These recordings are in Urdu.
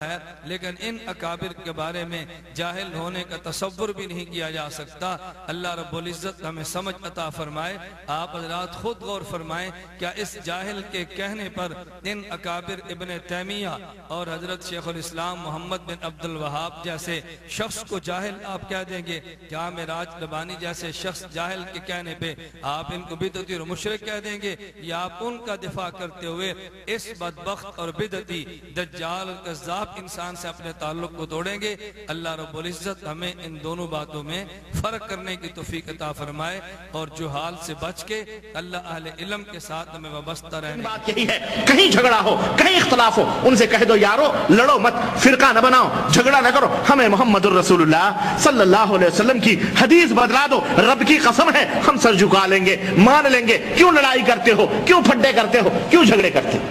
ہے، لیکن ان اکابر کے بارے میں جاہل ہونے کا تصور بھی نہیں کیا جا سکتا۔ اللہ رب العزت ہمیں سمجھ عطا فرمائے۔ آپ حضرات خود غور فرمائیں، کیا اس جاہل کے کہنے پر ان اکابر ابن تیمیہ اور حضرت شیخ الاسلام محمد بن عبد الوہاب جیسے شخص کو جاہل آپ کہہ دیں گے؟ کیا معراج ربانی جیسے شخص جاہل کے کہنے پہ آپ ان کو بدعتی اور مشرک کہہ دیں گے، یا آپ ان کا دفاع کرتے ہوئے اس بدبخت اور بدعتی دجال اور کذاب انسان سے اپنے تعلق کو توڑیں گے؟ اللہ رب العزت ہمیں ان دونوں باتوں میں فرق کرنے کی توفیق عطا فرمائے، اور جہال سے بچ کے اللہ اہل علم کے ساتھ ہمیں وابستہ رہنے۔ بات یہی ہے، کہیں جھگڑا ہو، کہیں اختلاف ہو، ان سے کہہ دو یارو لڑو مت، فرقہ نہ بناؤ، جھگڑا نہ کرو، ہمیں محمد الرسول اللہ صلی اللہ علیہ وسلم کی حدیث بدلا دو، رب کی قسم ہے ہم سر جھکا لیں گے، مان لیں گے۔ کیوں لڑائی کرتے ہو؟ کیوں پھڈے کرتے ہو؟ کیوں جھگڑے کرتے ہو؟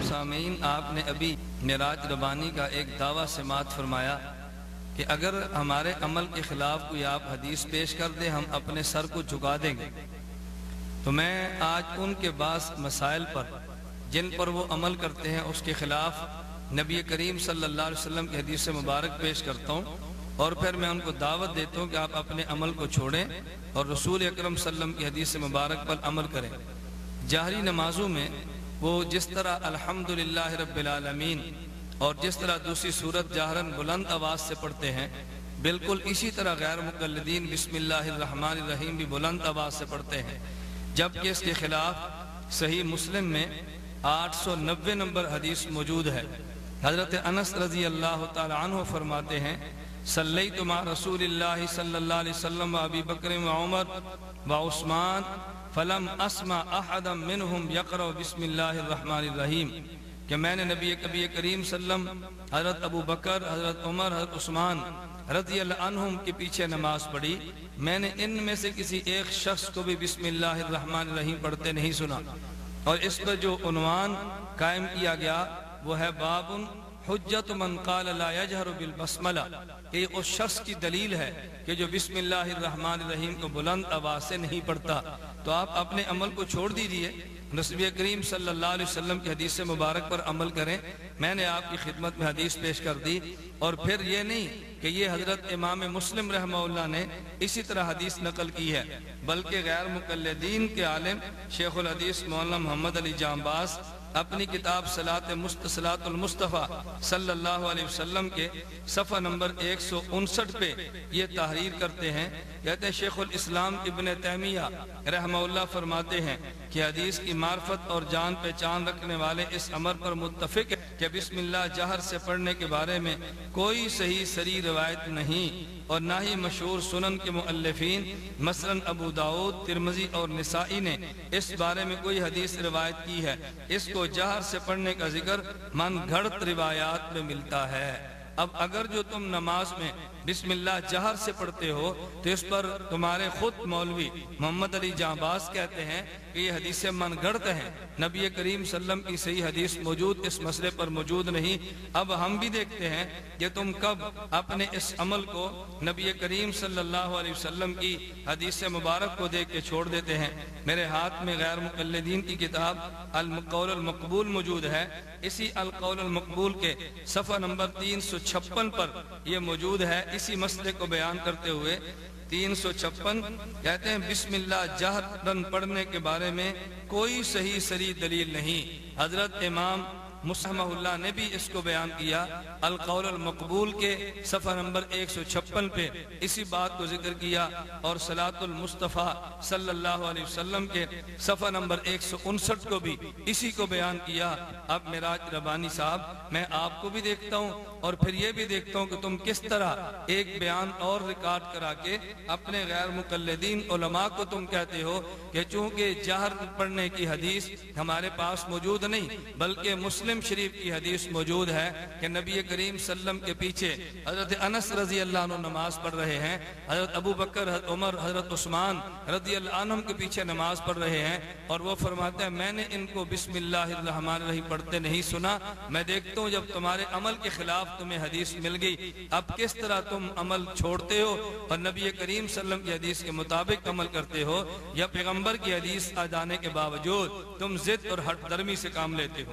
سامعین، آپ نے ابھی معراج ربانی کا ایک دعویٰ سماعت فرمایا کہ اگر ہمارے عمل کے خلاف کوئی آپ حدیث پیش کر دے ہم اپنے سر کو جھکا دیں گے۔ تو میں آج ان کے بعض مسائل پر جن پر وہ عمل کرتے ہیں اس کے خلاف نبی کریم صلی اللہ علیہ وسلم کی حدیث مبارک پیش کرتا ہوں، اور پھر میں ان کو دعوت دیتا ہوں کہ آپ اپنے عمل کو چھوڑیں اور رسول اکرم صلی اللہ علیہ وسلم کی حدیث مبارک پر عمل کریں۔ جہری نمازوں میں وہ جس طرح الحمدللہ رب العالمین اور جس طرح دوسری سورت جہرن بلند آواز سے پڑھتے ہیں، بالکل اسی طرح غیر مقلدین بسم اللہ الرحمن الرحیم بھی بلند آواز سے پڑھتے ہیں، جبکہ اس کے خلاف صحیح مسلم میں 890 نمبر حدیث موجود ہے۔ حضرت انس رضی اللہ تعالی عنہ فرماتے ہیں، صلیت مع رسول اللہ صلی اللہ علیہ وسلم و ابی بکر و عمر و عثمان فلم اسمع احدا منہم یقرأ بسم اللہ الرحمن الرحیم، کہ میں نے نبی کریم صلی اللہ علیہ وسلم، حضرت ابو بکر، حضرت عمر، حضرت عثمان رضی اللہ عنہم کے پیچھے نماز پڑھی، میں نے ان میں سے کسی ایک شخص کو بھی بسم اللہ الرحمن الرحیم پڑھتے نہیں سنا۔ اور اس پر جو عنوان قائم کیا گیا وہ ہے باب حجت من قال لا یجہر بالبسملہ، کہ اس شخص کی دلیل ہے کہ جو بسم اللہ الرحمن الرحیم کو بلند آواز سے نہیں پڑھتا۔ تو آپ اپنے عمل کو چھوڑ دیجئے، نبی کریم صلی اللہ علیہ وسلم کی حدیث مبارک پر عمل کریں۔ میں نے آپ کی خدمت میں حدیث پیش کر دی، اور پھر یہ نہیں کہ یہ حضرت امام مسلم رحمہ اللہ نے اسی طرح حدیث نقل کی ہے، بلکہ غیر مقلدین کے عالم شیخ الحدیث مولانا محمد علی جانباز اپنی کتاب صلاۃ المصطفیٰ صلی اللہ علیہ وسلم کے صفحہ نمبر 159 پہ یہ تحریر کرتے ہیں، کہتے ہیں شیخ الاسلام ابن تیمیہ رحمہ اللہ فرماتے ہیں کہ حدیث کی معرفت اور جان پہچان رکھنے والے اس امر پر متفق ہے کہ بسم اللہ جہر سے پڑھنے کے بارے میں کوئی صحیح صریح روایت نہیں، اور نہ ہی مشہور سنن کے مؤلفین مثلا ابو داؤد، ترمذی اور نسائی نے اس بارے میں کوئی حدیث روایت کی ہے۔ اس کو جہر سے پڑھنے کا ذکر من گھڑت روایات میں ملتا ہے۔ اب اگر جو تم نماز میں بسم اللہ جہر سے پڑھتے ہو تو اس پر تمہارے خود مولوی محمد علی جانباز کہتے ہیں کہ یہ حدیثیں من گھڑت ہیں، نبی کریم صلی اللہ علیہ وسلم کی صحیح حدیث موجود اس مسئلے پر موجود نہیں۔ اب ہم بھی دیکھتے ہیں کہ تم کب اپنے اس عمل کو نبی کریم صلی اللہ علیہ وسلم کی حدیث مبارک کو دیکھ کے چھوڑ دیتے ہیں۔ میرے ہاتھ میں غیر مقلدین کی کتاب القول المقبول موجود ہے، اسی القول المقبول کے صفحہ نمبر 356 پر یہ موجود ہے، اسی مسئلے کو بیان کرتے ہوئے 356 کہتے ہیں بسم اللہ جہرن پڑھنے کے بارے میں کوئی صحیح صریح دلیل نہیں۔ حضرت امام مسلم اللہ نے بھی اس کو بیان کیا، القول المقبول کے صفحہ نمبر 156 پہ اسی بات کو ذکر کیا، اور صلاۃ المصطفیٰ صلی اللہ علیہ وسلم کے صفحہ نمبر 159 کو بھی اسی کو بیان کیا۔ اب معراج ربانی صاحب، میں آپ کو بھی دیکھتا ہوں اور پھر یہ بھی دیکھتا ہوں کہ تم کس طرح ایک بیان اور ریکارڈ کرا کے اپنے غیر مقلدین علماء کو تم کہتے ہو کہ چونکہ جہر پڑھنے کی حدیث ہمارے پاس موجود نہیں، بلکہ مسلم شریف کی حدیث موجود ہے کہ نبی کریم صلی اللہ علیہ وسلم کے پیچھے حضرت انس رضی اللہ عنہ نماز پڑھ رہے ہیں، حضرت ابو بکر، حضرت عمر، حضرت عثمان رضی اللہ عنہ کے پیچھے نماز پڑھ رہے ہیں، اور وہ فرماتے ہیں میں نے ان کو بسم اللہ الرحمن الرحیم پڑھتے نہیں سنا۔ میں دیکھتا ہوں جب تمہارے عمل کے خلاف تمہیں حدیث مل گئی، اب کس طرح تم عمل چھوڑتے ہو اور نبی کریم صلی اللہ علیہ وسلم کی حدیث کے مطابق عمل کرتے ہو، یا پیغمبر کی حدیث آ جانے کے باوجود تم ضد اور ہٹ درمی سے کام لیتے ہو۔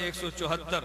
174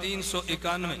391,